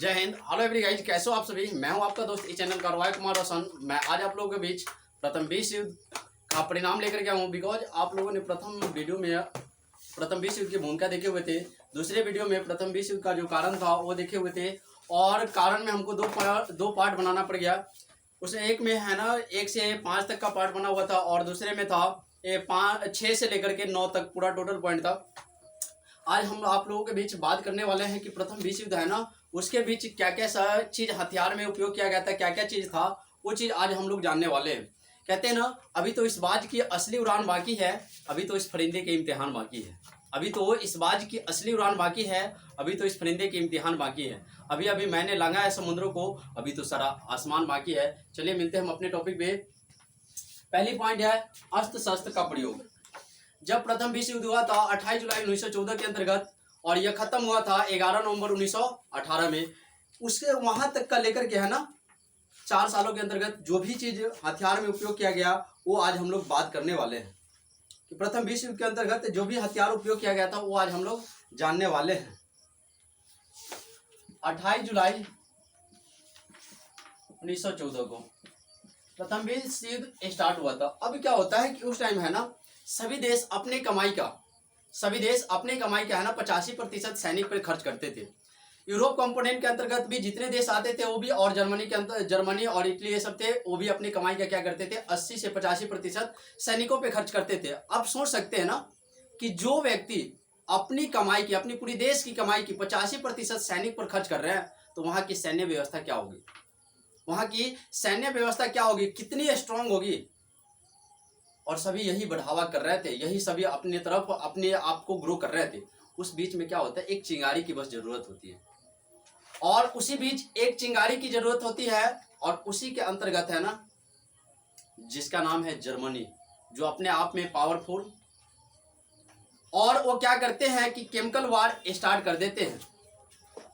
जय Hind. Hello every guys, कैसे हो आप सभी। मैं हूं आपका दोस्त इस चैनल का रॉय कुमार रोशन। मैं आज आप लोगों के बीच प्रथम विश्व युद्ध का परिणाम लेकर के आया हूं। बिकॉज आप लोगों ने प्रथम वीडियो में प्रथम विश्व युद्ध की भूमिका देखे हुए थे, दूसरे वीडियो में प्रथम विश्व युद्ध का जो कारण था वो देखे हुए थे, और कारण में हमको दो पार्ट बनाना पड़ गया। उसमें एक में है ना 1 से 5 तक का पार्ट बना हुआ था, और दूसरे में था 6 से लेकर के 9 तक पूरा टोटल पॉइंट था। आज हम आप लोगों के बीच बात करने वाले हैं कि प्रथम विश्व युद्ध है ना, उसके बीच क्या क्या चीज हथियार में उपयोग किया गया था, क्या क्या चीज था, वो चीज आज हम लोग जानने वाले हैं। कहते हैं ना, अभी तो इस बाज की असली उड़ान बाकी है, अभी तो इस परिंदे के इम्तिहान बाकी है। अभी तो इस बाज की असली उड़ान बाकी है, अभी तो इस परिंदे के इम्तिहान बाकी है। अभी अभी मैंने लांघा है समुद्रों को, अभी तो सारा आसमान बाकी है। चलिए मिलते हैं हम अपने टॉपिक पे। पहली पॉइंट है अस्त्र शस्त्र का प्रयोग। जब प्रथम विश्व युद्ध हुआ था 28 जुलाई 1914 के अंतर्गत, और यह खत्म हुआ था 11 नवंबर 1918 में। उसके वहां तक का लेकर के है ना 4 सालों के अंतर्गत जो भी चीज हथियार में उपयोग किया गया, वो आज हम लोग बात करने वाले हैं कि प्रथम विश्व युद्ध के अंतर्गत जो भी हथियार उपयोग किया गया था वो आज हम लोग जानने वाले हैं। 28 जुलाई 1914 को प्रथम विश्व युद्ध स्टार्ट हुआ था। अब क्या होता है कि उस टाइम है ना सभी देश अपने कमाई का है ना 85% सैनिक पर खर्च करते थे। यूरोप कंपोनेंट के अंतर्गत भी जितने देश आते थे वो भी, और जर्मनी और इटली ये सब थे, वो भी अपनी कमाई का क्या करते थे 80 से 85% सैनिकों पे खर्च करते थे। अब सोच सकते हैं ना कि जो व्यक्ति अपनी कमाई की, अपनी पूरी देश की कमाई की 85% सैनिक पर खर्च कर रहे हैं, तो वहां की सैन्य व्यवस्था क्या होगी, कितनी स्ट्रांग होगी। और सभी यही बढ़ावा कर रहे थे, यही सभी अपनी तरफ अपने आप को ग्रो कर रहे थे। उस बीच में क्या होता है, एक चिंगारी की बस जरूरत होती है, और उसी बीच एक चिंगारी की जरूरत होती है, और उसी के अंतर्गत है ना जिसका नाम है जर्मनी, जो अपने आप में पावरफुल, और वो क्या करते हैं कि केमिकल वार स्टार्ट कर देते हैं।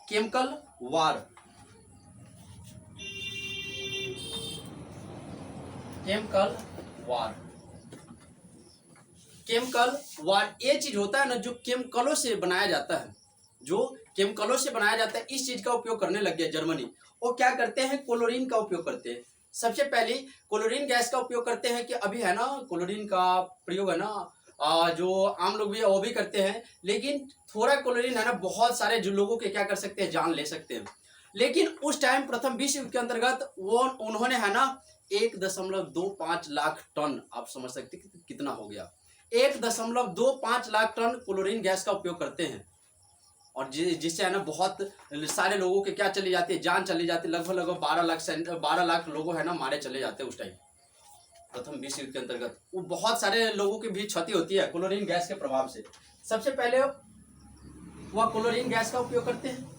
केमिकल वार ये चीज होता है ना जो केमिकलों से बनाया जाता है, इस चीज का उपयोग करने लग गया जर्मनी। वो क्या करते हैं, क्लोरीन का उपयोग करते हैं। सबसे पहले क्लोरीन गैस का उपयोग करते हैं, कि अभी है ना क्लोरीन का प्रयोग है ना जो आम लोग भी वो भी करते हैं, लेकिन थोड़ा क्लोरीन है ना बहुत सारे जो लोगों के क्या कर सकते हैं, जान ले सकते हैं। लेकिन उस टाइम प्रथम विश्व युद्ध के अंतर्गत वो उन्होंने है ना 1.25 लाख टन, आप समझ सकते कितना हो गया, 1.25 लाख टन क्लोरीन गैस का उपयोग करते हैं। और जिससे है ना बहुत सारे लोगों के क्या चली जाती है, जान चली जाती है। लगभग 12 लाख लोगों है ना मारे चले जाते हैं उस टाइम प्रथम विश्व युद्ध के अंतर्गत। वो बहुत सारे लोगों की भी क्षति होती है क्लोरीन गैस के प्रभाव से। सबसे पहले वह क्लोरीन गैस का उपयोग करते हैं।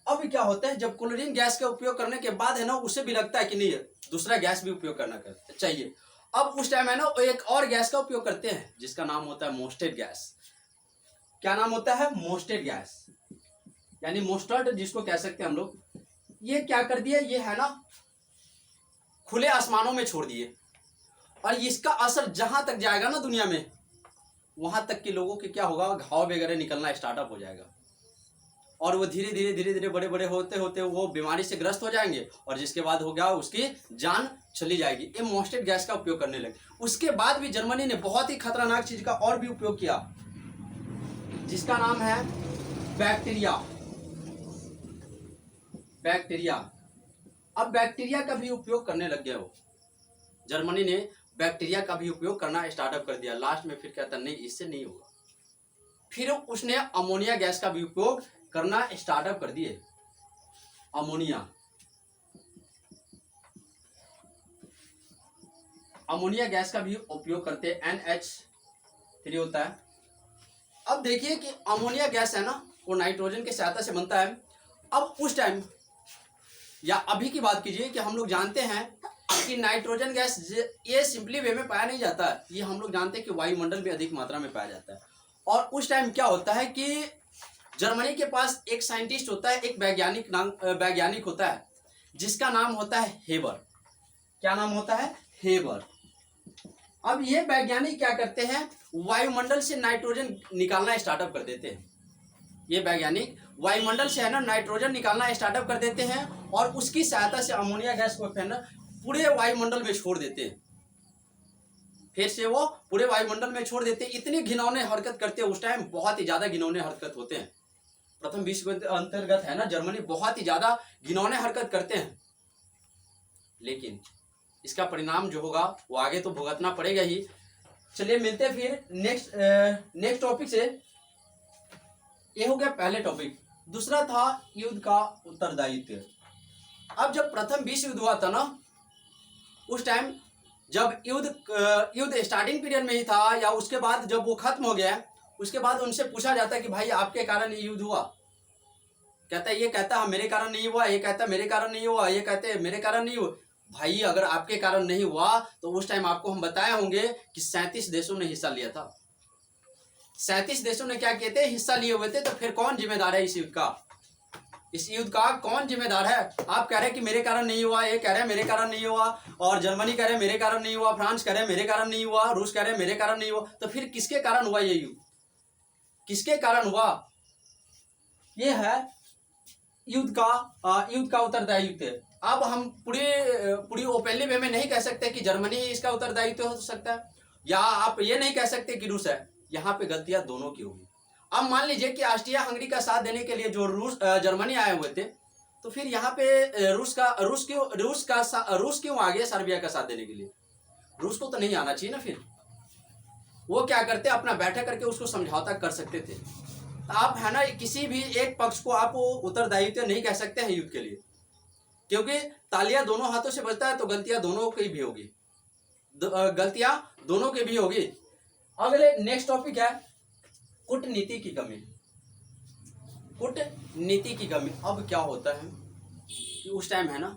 अब क्या होता है, जब क्लोरीन गैस का उपयोग करने के बाद है ना उसे भी लगता है कि नहीं दूसरा गैस भी उपयोग करना चाहिए। अब उस टाइम है ना एक और गैस का उपयोग करते हैं जिसका नाम होता है मोस्टेड गैस। क्या नाम होता है, मोस्टेड गैस, यानी मोस्टर्ड जिसको कह सकते हैं हम लोग। ये क्या कर दिया, ये है ना खुले आसमानों में छोड़ दिए, और इसका असर जहां तक जाएगा ना दुनिया में, वहां तक के लोगों के क्या होगा, घाव वगैरह निकलना स्टार्टअप हो जाएगा, और वो धीरे धीरे बड़े बड़े होते होते वो बीमारी से ग्रस्त हो जाएंगे, और जिसके बाद हो गया उसकी जान चली जाएगी। ये मोस्टेड गैस का उपयोग करने लगे। उसके बाद भी जर्मनी ने बहुत ही खतरनाक चीज का और भी उपयोग किया, जिसका नाम है बैक्टीरिया। अब बैक्टीरिया का भी उपयोग करने लग गए वो, जर्मनी ने बैक्टीरिया का भी उपयोग करना स्टार्टअप कर दिया। लास्ट में फिर कहता नहीं इससे नहीं होगा, फिर उसने अमोनिया गैस का भी उपयोग करना स्टार्टअप कर दिए। अमोनिया गैस का भी उपयोग करते हैं, NH3 होता है। अब देखिए कि अमोनिया गैस है ना वो नाइट्रोजन की सहायता से बनता है। अब उस टाइम या अभी की बात कीजिए कि हम लोग जानते हैं कि नाइट्रोजन गैस ये सिंपली वे में पाया नहीं जाता है, ये हम लोग जानते हैं कि वायुमंडल में अधिक मात्रा में पाया जाता है। और उस टाइम क्या होता है कि जर्मनी के पास एक साइंटिस्ट होता है, एक वैज्ञानिक होता है, जिसका नाम होता है हेबर। क्या नाम होता है, हेबर। अब ये वैज्ञानिक क्या करते हैं, वायुमंडल से नाइट्रोजन निकालना स्टार्टअप कर देते हैं। ये वैज्ञानिक वायुमंडल से है ना नाइट्रोजन निकालना स्टार्टअप कर देते हैं और उसकी सहायता से अमोनिया गैस को है ना पूरे वायुमंडल में छोड़ देते हैं। फिर से वो पूरे वायुमंडल में छोड़ देते हैं। इतनी घिनौने हरकत करते हैं उस टाइम, बहुत ही ज्यादा घिनौने हरकत होते हैं। प्रथम विश्व युद्ध अंतर्गत है ना जर्मनी बहुत ही ज्यादा घिनौने हरकत करते हैं, लेकिन इसका परिणाम जो होगा वो आगे तो भुगतना पड़ेगा ही। चलिए मिलते हैं फिर नेक्स्ट टॉपिक से। ये हो गया पहले टॉपिक। दूसरा था युद्ध का उत्तरदायित्व। अब जब प्रथम विश्व युद्ध हुआ था ना, उस टाइम जब युद्ध स्टार्टिंग पीरियड में ही था या उसके बाद जब वो खत्म हो गया, उसके बाद उनसे पूछा जाता है कि भाई आपके कारण ये युद्ध हुआ। कहता है, ये कहता है मेरे कारण नहीं हुआ, ये कहता है मेरे कारण नहीं हुआ, ये कहते हैं मेरे कारण नहीं हुआ। भाई अगर आपके कारण नहीं हुआ तो उस टाइम आपको हम बताए होंगे कि 37 देशों ने हिस्सा लिया था। 37 देशों ने क्या किए थे, हिस्सा लिए हुए थे। तो फिर कौन जिम्मेदार है इस युद्ध का? इस युद्ध का कौन जिम्मेदार है? आप कह रहे हैं कि मेरे कारण नहीं हुआ, ये कह रहे हैं मेरे कारण नहीं हुआ, और जर्मनी कह रहे हैं मेरे कारण नहीं हुआ, फ्रांस कह रहे हैं मेरे कारण नहीं हुआ, रूस कह रहे हैं मेरे कारण नहीं हुआ। तो फिर किसके कारण हुआ ये युद्ध? किसके कारण हुआ? ये है युद्ध का उत्तरदायित्व। अब हम पूरी ओपनली वे में नहीं कह सकते कि जर्मनी ही इसका उत्तरदायित्व हो सकता है, या आप ये नहीं कह सकते कि रूस है। यहाँ पे गलतियां दोनों की होगी। अब मान लीजिए कि ऑस्ट्रिया हंगरी का साथ देने के लिए जो जर्मनी आए हुए थे, तो फिर यहाँ पे रूस क्यों आ गया सर्बिया का साथ देने के लिए? रूस को तो नहीं आना चाहिए ना। फिर वो क्या करते, अपना बैठक करके उसको समझौता कर सकते थे। तो आप है ना किसी भी एक पक्ष को आप उत्तरदायित्व नहीं कह सकते हैं युद्ध के लिए, क्योंकि तालियां दोनों हाथों से बजता है तो गलतियां दोनों की भी होगी, अगले नेक्स्ट टॉपिक है कूटनीति की कमी। कूटनीति की कमी। अब क्या होता है कि उस टाइम है ना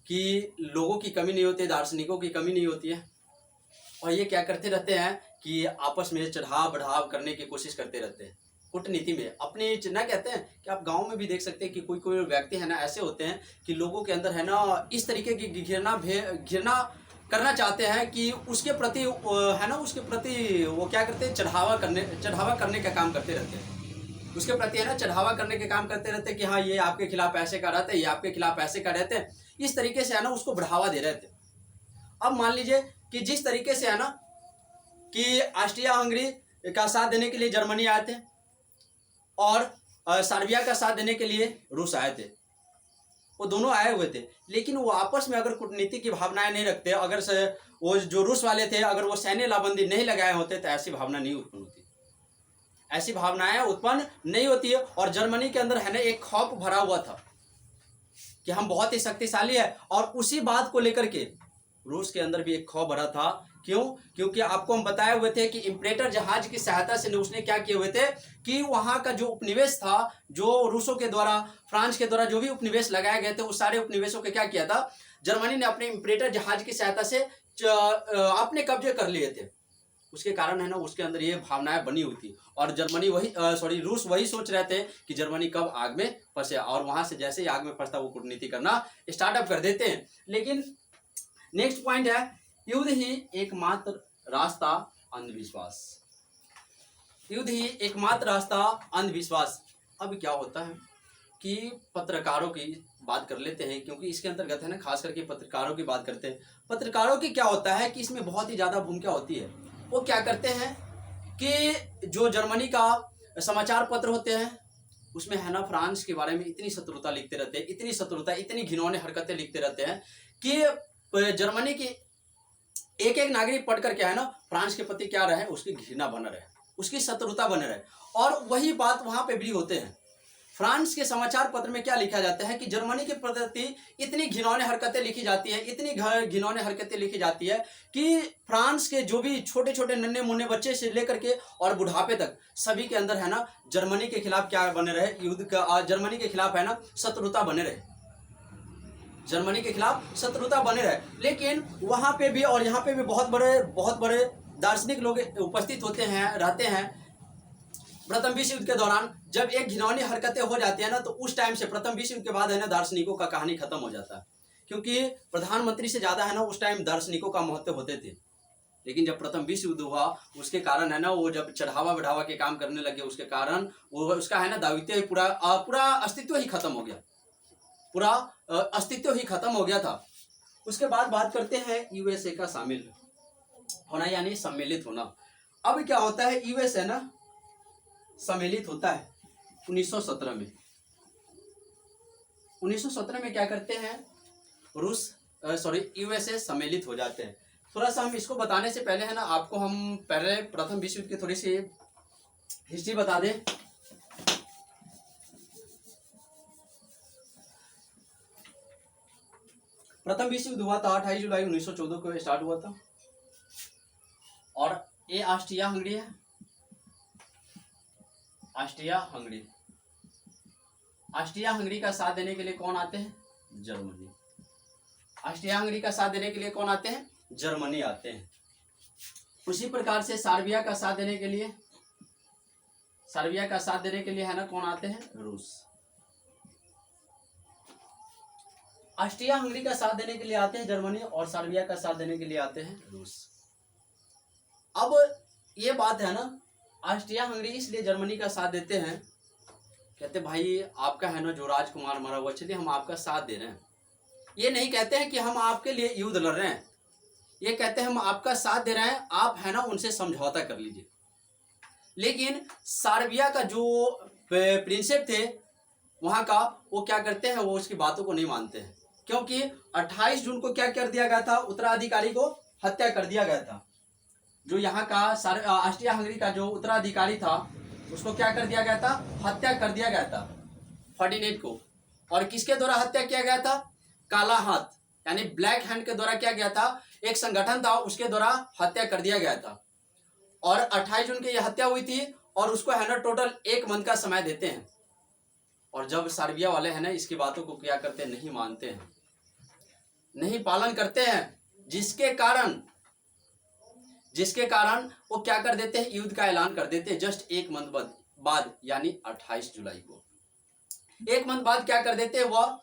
कि लोगों की कमी नहीं होती, दार्शनिकों की कमी नहीं होती है, और ये क्या करते रहते हैं कि आपस में चढ़ाव बढ़ाव करने की कोशिश करते रहते हैं। कूटनीति में अपनी ना कहते हैं कि आप गांव में भी देख सकते हैं कि कोई व्यक्ति है ना ऐसे होते हैं कि लोगों के अंदर है ना इस तरीके की घृणा करना चाहते हैं कि उसके प्रति है ना उसके प्रति वो क्या करते हैं, चढ़ावा करने का काम करते रहते हैं। उसके प्रति है ना चढ़ावा करने के काम करते रहते हैं कि हाँ ये आपके खिलाफ ऐसे का रहते हैं, ये आपके खिलाफ ऐसे का रहते हैं। इस तरीके से है ना उसको बढ़ावा दे रहे थे। अब मान लीजिए कि जिस तरीके से है ना कि ऑस्ट्रिया हंगरी का साथ देने के लिए जर्मनी आए थे और सर्बिया का साथ देने के लिए रूस आए थे, वो दोनों आए हुए थे, लेकिन वो आपस में अगर कूटनीति की भावनाएं नहीं रखते, अगर वो जो रूस वाले थे अगर वो सैन्य लाबंदी नहीं लगाए होते तो ऐसी भावना नहीं उत्पन्न होती, ऐसी भावनाएं उत्पन्न नहीं होती है। और जर्मनी के अंदर है ना एक खौफ भरा हुआ था कि हम बहुत ही शक्तिशाली है, और उसी बात को लेकर के रूस के अंदर भी एक खौफ भरा था। क्यों? क्योंकि आपको हम बताए हुए थे कि इंपरेटर जहाज की सहायता से उसने क्या किए हुए थे कि वहां का जो उपनिवेश था, जो रूसों के द्वारा फ्रांस के द्वारा जो भी उपनिवेश लगाए गए थे, उस सारे उपनिवेशों के क्या किया था, जर्मनी ने अपने इंपरेटर जहाज की सहायता से अपने कब्जे कर लिए थे। उसके कारण है ना उसके अंदर ये भावनाएं बनी हुई थी, और रूस वही सोच रहे थे कि जर्मनी कब आग में फंसे, और वहां से जैसे ही आग में फंसता वो कूटनीति करना स्टार्टअप कर देते हैं। लेकिन नेक्स्ट पॉइंट है युद्ध ही एकमात्र रास्ता अंधविश्वास। युद्ध ही एकमात्र रास्ता अंधविश्वास। अब क्या होता है कि पत्रकारों की बात कर लेते हैं, क्योंकि इसके अंतर्गत है ना खास करके पत्रकारों की बात करते हैं। पत्रकारों की क्या होता है कि इसमें बहुत ही ज़्यादा भूमिका होती है। वो क्या करते हैं कि जो जर्मनी का समाचार पत्र होते हैं उसमें है ना फ्रांस के बारे में इतनी शत्रुता लिखते रहते हैं, इतनी शत्रुता, इतनी घिनौने हरकतें लिखते रहते हैं कि जर्मनी की एक एक नागरिक पढ़ करके है ना फ्रांस के प्रति क्या रहे, उसकी घृणा बना रहे, उसकी शत्रुता बने रहे। और वही बात वहां पे भी होते हैं। फ्रांस के समाचार पत्र में क्या लिखा जाता है कि जर्मनी के प्रति इतनी घिनौने हरकतें लिखी जाती है, इतनी घिनौने हरकतें लिखी जाती है कि फ्रांस के जो भी छोटे छोटे नन्हे मुन्ने बच्चे से लेकर के और बुढ़ापे तक सभी के अंदर है ना जर्मनी के खिलाफ क्या बने रहे, युद्ध का जर्मनी के खिलाफ है ना शत्रुता बने रहे, जर्मनी के खिलाफ शत्रुता बने रहे। लेकिन वहां पे भी और यहाँ पे भी बहुत बड़े दार्शनिक लोग उपस्थित होते हैं, रहते हैं। प्रथम विश्व युद्ध के दौरान जब एक घिनौनी हरकतें हो जाती है ना, तो उस टाइम से प्रथम विश्व युद्ध के बाद है ना दार्शनिकों का कहानी खत्म हो जाता है, क्योंकि प्रधानमंत्री से ज्यादा है ना उस टाइम दार्शनिकों का महत्व होते थे। लेकिन जब प्रथम विश्व युद्ध हुआ उसके कारण है ना, वो जब चढ़ावा बढ़ावा के काम करने लगे उसके कारण वो उसका है ना दायित्व ही पूरा अस्तित्व ही खत्म हो गया, पूरा अस्तित्व ही खत्म हो गया था। उसके बाद बात करते हैं यूएसए का शामिल होना यानी सम्मिलित होना। अब क्या होता है, यूएसए ना सम्मिलित होता है 1917 में। 1917 में क्या करते हैं, यूएसए सम्मिलित हो जाते हैं। थोड़ा सा हम इसको बताने से पहले है ना, आपको हम पहले प्रथम विश्व युद्ध की थोड़ी सी हिस्ट्री बता दें। प्रथम विश्व युद्ध हुआ था 28 जुलाई 1914 को स्टार्ट हुआ था, और ये ऑस्ट्रिया हंगरी है, ऑस्ट्रिया हंगरी। ऑस्ट्रिया हंगरी का साथ देने के लिए कौन आते हैं, जर्मनी। ऑस्ट्रिया हंगरी का साथ देने के लिए कौन आते हैं, जर्मनी आते हैं। उसी प्रकार से सर्बिया का साथ देने के लिए है ना कौन आते हैं, रूस। ऑस्ट्रिया हंगरी का साथ देने के लिए आते हैं जर्मनी, और सर्बिया का साथ देने के लिए आते हैं रूस। अब ये बात है ना, ऑस्ट्रिया हंगरी इसलिए जर्मनी का साथ देते हैं, कहते भाई आपका है ना जो राजकुमार मरा हुआ, चलिए हम आपका साथ दे रहे हैं। ये नहीं कहते हैं कि हम आपके लिए युद्ध लड़ रहे हैं, ये कहते हैं हम आपका साथ दे रहे हैं, आप है ना उनसे समझौता कर लीजिए। लेकिन सर्बिया का जो प्रिंसिप थे वहां का, वो क्या करते हैं, वो उसकी बातों को नहीं मानते हैं, क्योंकि 28 जून को क्या कर दिया गया था, उत्तराधिकारी को हत्या कर दिया गया था। जो यहाँ का ऑस्ट्रिया हंगरी का जो उत्तराधिकारी था उसको क्या कर दिया गया था, हत्या कर दिया गया था, फर्डिनेंड को। और किसके द्वारा हत्या किया गया था, काला हाथ यानी ब्लैक हैंड के द्वारा किया गया था। एक संगठन था उसके द्वारा हत्या कर दिया गया था, और 28 जून की यह हत्या हुई थी, और उसको है ना टोटल 1 मंथ का समय देते हैं। और जब सर्बिया वाले हैं ना इसकी बातों को क्या करते हैं, नहीं मानते हैं, नहीं पालन करते हैं, जिसके कारण वो क्या कर देते हैं, युद्ध का ऐलान कर देते हैं जस्ट 1 मंथ बाद यानी 28 जुलाई को। 1 मंथ बाद क्या कर देते हैं, वह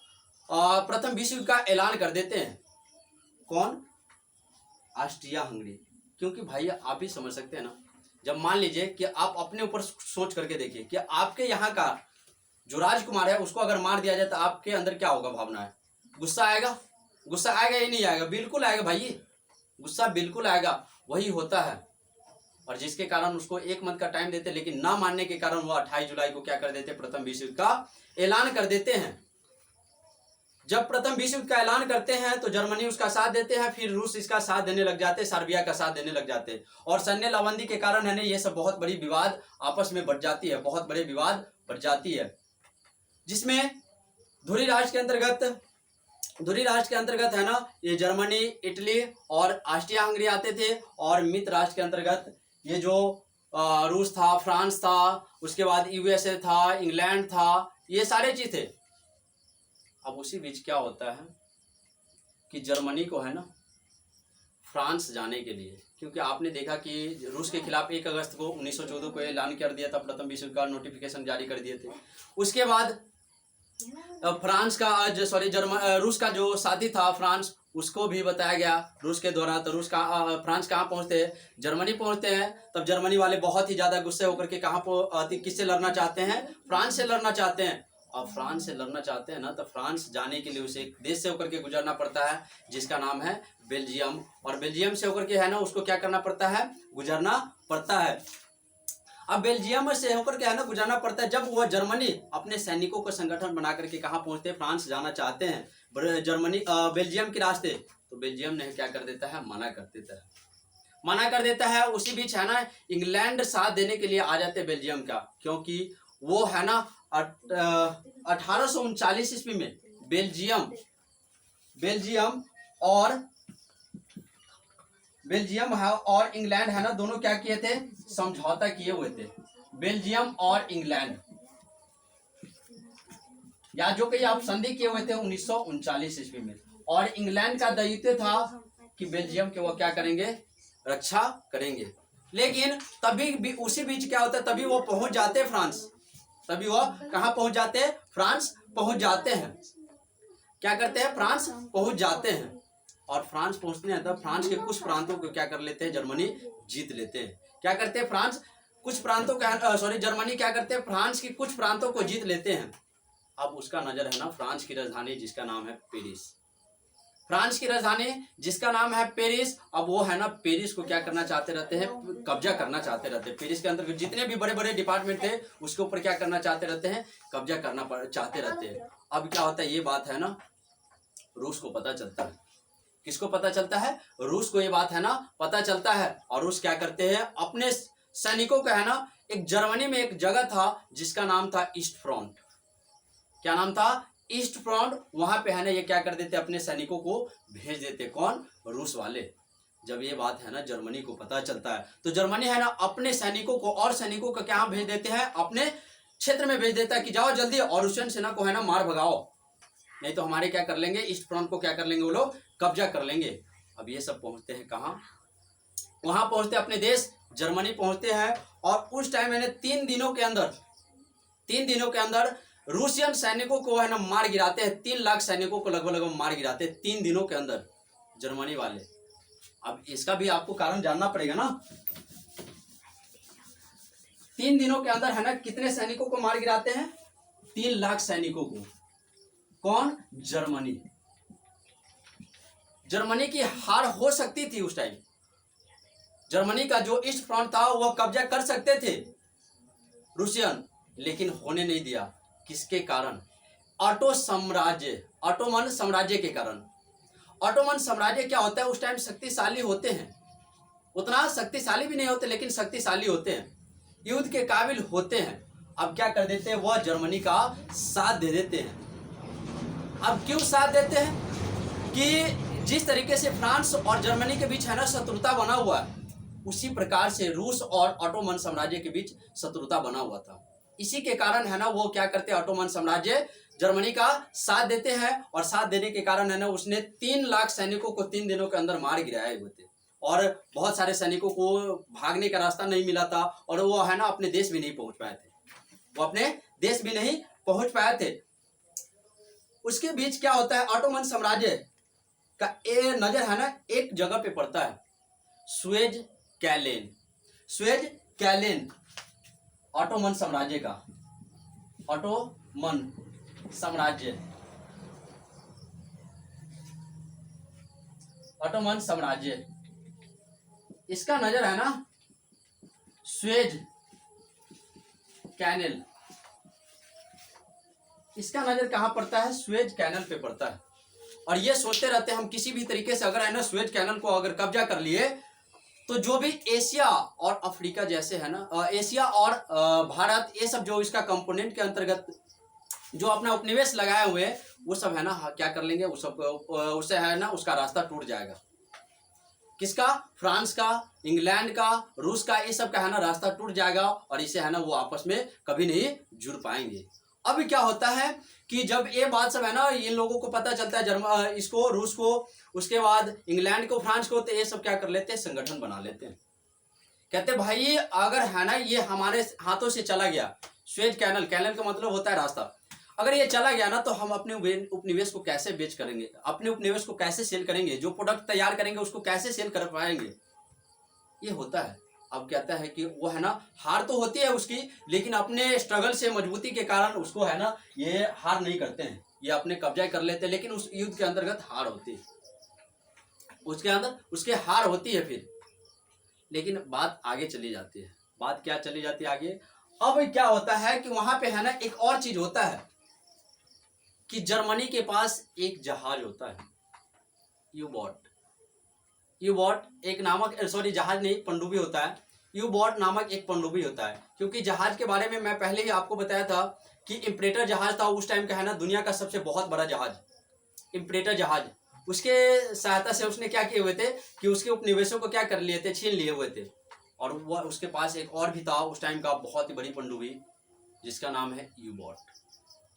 प्रथम विश्व युद्ध का ऐलान कर देते हैं। कौन, ऑस्ट्रिया हंगरी। क्योंकि भाई आप भी समझ सकते हैं ना, जब मान लीजिए कि आप अपने ऊपर सोच करके देखिए कि आपके यहाँ का जो राजकुमार है उसको अगर मार दिया जाए तो आपके अंदर क्या होगा, भावना है, गुस्सा आएगा, गुस्सा आएगा या नहीं आएगा, बिल्कुल आएगा भाई, गुस्सा बिल्कुल आएगा। वही होता है, और जिसके कारण उसको 1 मंथ का टाइम देते, लेकिन ना मानने के कारण वो 28 जुलाई को क्या कर देते, प्रथम विश्व युद्ध का ऐलान कर देते हैं। जब प्रथम विश्व युद्ध का ऐलान करते हैं तो जर्मनी उसका साथ देते हैं, फिर रूस इसका साथ देने लग जाते हैं, सर्बिया का साथ देने लग जाते हैं, और सैन्य लावंदी के कारण है ना ये सब बहुत बड़ी विवाद आपस में बढ़ जाती है, बहुत बड़े विवाद बढ़ जाती है, जिसमें धुरी राष्ट्र के अंतर्गत है ना ये जर्मनी, इटली और ऑस्ट्रिया हंगरी आते थे, और मित्र राष्ट्र के अंतर्गत ये जो रूस था, फ्रांस था, उसके बाद यूएसए था, इंग्लैंड था, ये सारे चीज थे। अब उसी बीच क्या होता है कि जर्मनी को है ना फ्रांस जाने के लिए, क्योंकि आपने देखा कि रूस के खिलाफ 1 अगस्त को 1914 को ऐलान कर दिया था, प्रथम विश्व युद्ध का नोटिफिकेशन जारी कर दिए थे। उसके बाद फ्रांस का रूस का जो साथी था फ्रांस, उसको भी बताया गया रूस के द्वारा। तो फ्रांस कहाँ पहुँचते हैं, जर्मनी पहुँचते हैं। तब जर्मनी वाले बहुत ही ज़्यादा गुस्से होकर के किससे लड़ना चाहते हैं, फ्रांस से लड़ना चाहते हैं। और फ्रांस से लड़ना चाहते हैं ना, तो फ्रांस जाने के लिए उसे एक देश से होकर के गुजरना पड़ता है जिसका नाम है बेल्जियम, और बेल्जियम से होकर के है ना उसको क्या करना पड़ता है, गुजरना पड़ता है। अब बेल्जियम से होकर के है ना गुजरना पड़ता है। जब वह जर्मनी अपने सैनिकों का संगठन बना करके कहाँ पहुंचते हैं, फ्रांस जाना चाहते हैं, बेल्जियम के रास्ते, तो बेल्जियम ने क्या कर देता है, मना कर देता है। उसी बीच है ना इंग्लैंड साथ देने के लिए आ जाते हैं बेल्जियम का, क्योंकि वो है ना 1839 ईस्वी में बेल्जियम और इंग्लैंड है ना दोनों क्या किए थे, समझौता किए हुए थे। बेल्जियम और इंग्लैंड या जो कहीं आप संधि किए हुए थे 1939 ईस्वी में, और इंग्लैंड का दायित्व था कि बेल्जियम के वो क्या करेंगे, रक्षा करेंगे। लेकिन तभी भी उसी बीच क्या होता है, तभी वो पहुंच जाते फ्रांस, तभी वो कहाँ पहुंच जाते हैं, फ्रांस पहुंच जाते हैं। क्या करते हैं, फ्रांस पहुंच जाते हैं। और फ्रांस पहुंचते हैं तब फ्रांस के कुछ प्रांतों को क्या कर लेते हैं, जर्मनी जीत लेते हैं। क्या करते हैं, फ्रांस कुछ प्रांतों का जर्मनी क्या करते हैं, फ्रांस की कुछ प्रांतों को जीत लेते हैं। अब उसका नजर है ना फ्रांस की राजधानी जिसका नाम है पेरिस, फ्रांस की राजधानी जिसका नाम है पेरिस। अब वो है ना पेरिस को क्या करना चाहते रहते हैं, कब्जा करना चाहते रहते हैं। पेरिस के अंदर जितने भी बड़े बड़े डिपार्टमेंट थे उसके ऊपर क्या करना चाहते रहते हैं, कब्जा करना चाहते रहते हैं। अब क्या होता है, ये बात है ना रूस को पता चलता है। किसको पता चलता है, रूस को ये बात है ना पता चलता है। और रूस क्या करते हैं, अपने सैनिकों का है ना, एक जर्मनी में एक जगह था जिसका नाम था ईस्ट फ्रंट। क्या नाम था, ईस्ट फ्रंट। वहां पे है ना ये क्या कर देते, अपने सैनिकों को भेज देते। कौन, रूस वाले। जब ये बात है ना जर्मनी को पता चलता है तो जर्मनी है ना अपने सैनिकों को और सैनिकों को क्या भेज देते हैं, अपने क्षेत्र में भेज देता है कि जाओ जल्दी और रूसियन सेना को है ना मार भगाओ, नहीं तो हमारे क्या कर लेंगे, ईस्ट फ्रंट को क्या कर लेंगे वो लोग, कब्जा कर लेंगे। अब ये सब पहुंचते हैं कहाँ, वहां पहुंचते अपने देश जर्मनी पहुंचते हैं। और उस टाइम मैंने 3 दिनों के अंदर रूसियन सैनिकों को है ना मार गिराते हैं। 3 लाख सैनिकों को लगभग मार गिराते हैं 3 दिनों के अंदर जर्मनी वाले। अब इसका भी आपको कारण जानना पड़ेगा ना, 3 दिनों के अंदर है ना कितने सैनिकों को मार गिराते हैं, 3 लाख सैनिकों को। कौन, जर्मनी। जर्मनी की हार हो सकती थी उस टाइम, जर्मनी का जो ईस्ट फ्रंट था वह कब्जा कर सकते थे रूसियन, लेकिन होने नहीं दिया। किसके कारण, ऑटोमन साम्राज्य के कारण। ऑटोमन साम्राज्य क्या होता है, उस टाइम शक्तिशाली होते हैं, उतना शक्तिशाली भी नहीं होते लेकिन शक्तिशाली होते हैं, युद्ध के काबिल होते हैं। अब क्या कर देते हैं, वह जर्मनी का साथ दे देते हैं। अब क्यों साथ देते हैं, कि जिस तरीके से फ्रांस और जर्मनी के बीच है ना शत्रुता बना हुआ है, उसी प्रकार से रूस और ऑटोमन साम्राज्य के बीच शत्रुता बना हुआ था। इसी के कारण है ना वो क्या करते हैं, ऑटोमन साम्राज्य जर्मनी का साथ देते हैं। और साथ देने के कारण है ना उसने 3 लाख सैनिकों को 3 दिनों के अंदर मार गिराए हुए थे। और बहुत सारे सैनिकों को भागने का रास्ता नहीं मिला था और वो है ना अपने देश भी नहीं पहुंच पाए थे, उसके बीच क्या होता है, ऑटोमन साम्राज्य का नजर है ना एक जगह पे पड़ता है, सुएज कैलेन ऑटोमन साम्राज्य का, ऑटोमन साम्राज्य इसका नजर है ना सुएज कैनल, इसका नजर कहां पड़ता है, सुएज कैनल पे पड़ता है। और ये सोचते रहते हैं हम किसी भी तरीके से अगर है ना सुएज कैनल को अगर कब्जा कर लिए तो जो भी एशिया और अफ्रीका जैसे है ना, एशिया और भारत, ये सब जो इसका कंपोनेंट के अंतर्गत जो अपना उपनिवेश लगाए हुए वो सब है ना क्या कर लेंगे, वो सब उससे है ना उसका रास्ता टूट जाएगा। किसका, फ्रांस का, इंग्लैंड का, रूस का, ये सब का है ना रास्ता टूट जाएगा और इसे है ना वो आपस में कभी नहीं जुड़ पाएंगे। अब क्या होता है कि जब ये बात सब है ना इन लोगों को पता चलता है, इसको, रूस को, उसके बाद इंग्लैंड को, फ्रांस को, तो ये सब क्या कर लेते हैं, संगठन बना लेते हैं। कहते भाई अगर है ना ये हमारे हाथों से चला गया, सुएज कैनल का मतलब होता है रास्ता, अगर ये चला गया ना तो हम अपने उपनिवेश को कैसे बेच करेंगे, अपने उपनिवेश को कैसे सेल करेंगे, जो प्रोडक्ट तैयार करेंगे उसको कैसे सेल कर पाएंगे, ये होता है। अब कहता है कि वो है ना हार तो होती है उसकी, लेकिन अपने स्ट्रगल से, मजबूती के कारण उसको है ना ये हार नहीं करते हैं, ये अपने कब्जा कर लेते हैं। लेकिन उस युद्ध के अंतर्गत हार होती है, उसके अंदर उसके हार होती है फिर। लेकिन बात आगे चली जाती है, बात क्या चली जाती है आगे। अब क्या होता है कि वहां पे है ना एक और चीज होता है कि जर्मनी के पास एक जहाज होता है, यूबॉट एक नामक, सॉरी जहाज नहीं, पनडुब्बी होता है। यूबॉट नामक एक पनडुब्बी होता है, क्योंकि जहाज के बारे में मैं पहले ही आपको बताया था कि इम्परेटर जहाज था उस टाइम का है ना दुनिया का सबसे बहुत बड़ा जहाज, इम्परेटर जहाज। उसके सहायता से उसने क्या किए हुए थे कि उसके उपनिवेशों को क्या कर लिए थे, छीन लिए हुए थे। और वह उसके पास एक और भी था उस टाइम का बहुत ही बड़ी पनडुब्बी जिसका नाम है यूबॉट।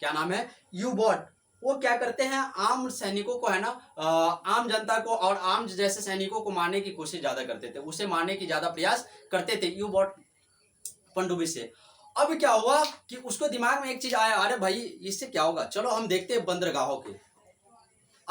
क्या नाम है, यूबॉट। वो क्या करते हैं, आम सैनिकों को है ना, आम जनता को और आम जैसे सैनिकों को मारने की कोशिश ज्यादा करते थे, उसे मारने की ज्यादा प्रयास करते थे यूबॉट पनडुब्बी से। अब क्या हुआ कि उसको दिमाग में एक चीज आया, अरे भाई इससे क्या होगा, चलो हम देखते हैं बंदरगाहों के।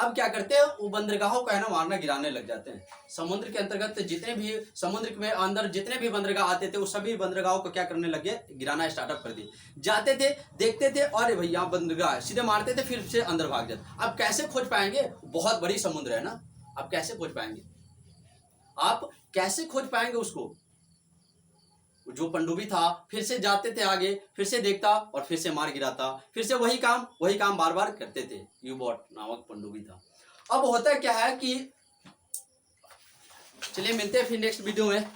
अब क्या करते हैं, वो बंदरगाहों को है ना मारना गिराने लग जाते हैं। समुद्र के अंतर्गत जितने भी, समुद्र में अंदर जितने भी बंदरगाह आते थे वो सभी बंदरगाहों को क्या करने लगे, गिराना स्टार्टअप कर दिए। जाते थे, देखते थे, अरे भाई यहाँ बंदरगाह, सीधे मारते थे, फिर से अंदर भाग जाते। अब कैसे खोज पाएंगे, बहुत बड़ी समुद्र है ना, अब कैसे खोज पाएंगे, आप कैसे खोज पाएंगे उसको। जो पनडुब्बी था फिर से जाते थे आगे, फिर से देखता और फिर से मार गिराता, फिर से वही काम बार बार करते थे। यू बॉट नामक पनडुब्बी था। अब होता क्या है कि चलिए मिलते हैं फिर नेक्स्ट वीडियो में।